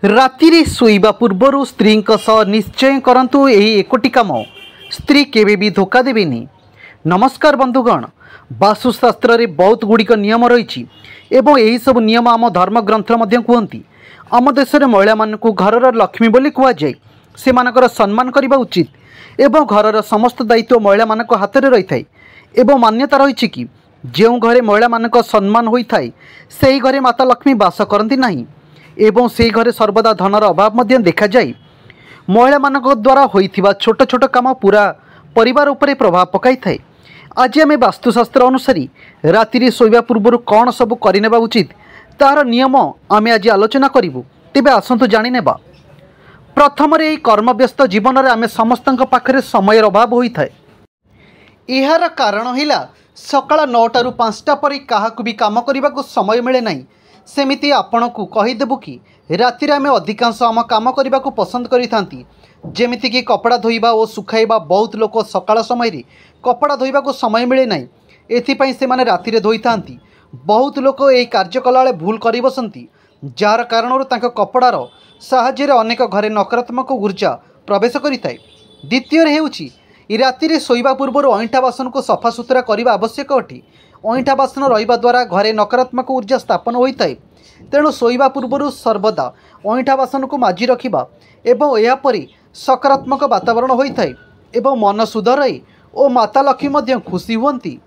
रातिरे शोइबा पूर्वरु स्त्री निश्चय करंतु एही एकोटी काम स्त्री केबे भी धोखा देबेनी। नमस्कार बंधुगण, वास्तुशास्त्र रे बहुत गुड़िक नियम रही एवं यही सब नियम आम धर्मग्रंथ मध्य कहती। आम देश में महिला मानकु घरर लक्ष्मी बोली कह जाए। से मानकर सम्मान करने उचित एवं घरर समस्त दायित्व महिला मानक हाथ में रही थाए एवं मान्यता रही कि जो घरे महिला मानक सम्मान होता है से घरे माता लक्ष्मी बास करती नहीं एवं से घरे सर्वदा धनर अभाव देखा जाए। महिला मानक द्वारा होइथिबा छोट छोट काम पूरा परिवार उपरे प्रभाव पकाई थाए। आज आम वास्तुशास्त्र अनुसार राति शोइबा पूर्व कौन सब करने उचित तार नियम आम आज आलोचना करूँ। तेबे आसतु जाणीनेबा। प्रथम कर्मव्यस्त जीवन में आम समस्त पाखे समय अभाव होता है। यार कारण है सकाळ 9टा ରୁ 5टा पर क्या भी काम करने को समय मिले ना। सेमिति आपण को कहीदेबू कि राति आम अधिकांश आम काम करने को पसंद करिथांती। जेमिति कि कपड़ा धोइबा और सुखाइबा। बहुत लोग सकाळ समय रे कपड़ा धोइबा को समय मिले ना, एथिपाई से माने राति रे धोइथांती। बहुत लोग यही कार्य कला बेले भूल कर बसंती, जार कारण तांका कपड़ार साहाय्य अनेक घरे नकारात्मक ऊर्जा प्रवेश करिथाए। द्वितीय हेउची राति शोइबा पूर्व अईंठा बासन को सफा सुतरा करने आवश्यक अटे। अईंठा बासन रहिबा द्वारा घरे नकारात्मक ऊर्जा स्थापन होता है। तेणु शोइबा पूर्व सर्वदा अईंठा बासन को माजी रखिबा एवं यापरि सकारात्मक वातावरण होता है एवं मन शुद्ध रहे और माता लक्ष्मी मध्य खुशी हुअंती।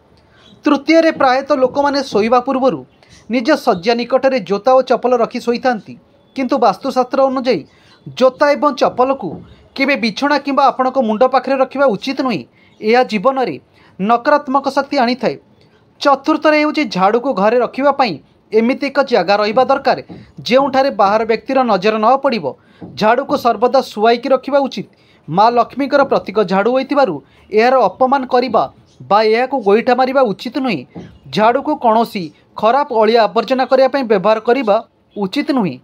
तृतीय प्रायतः लोक मैंने शोइबा पूर्व निज शज्या निकट में जोता और चपल रखी शोइथांती, किंतु वास्तुशास्त्र अनुଯାयी जोता एवं चपल को केबे बिछଣା किंबा आपणक मुंड पाखरे रखिबा उचित नुहे। यह जीवन में नकारात्मक शक्ति आनी थाए। चतुर्थ होउची झाड़ू को घरे रखिबा पई एमिति एक जगह रहिबा दरकार जेउठारे बाहर व्यक्तिर नजर न पड़िबो। झाड़ू को सर्वदा सुवाईकी रखिबा उचित। माँ लक्ष्मीकर प्रतीक झाड़ू होइतिबारु एहार अपमान करिबा बा एहा को गोईठा मारिबा उचित नुहे। झाड़ू को कौनसी खराब अलिया आवर्जना करिया पई व्यवहार करिबा उचित नुहे।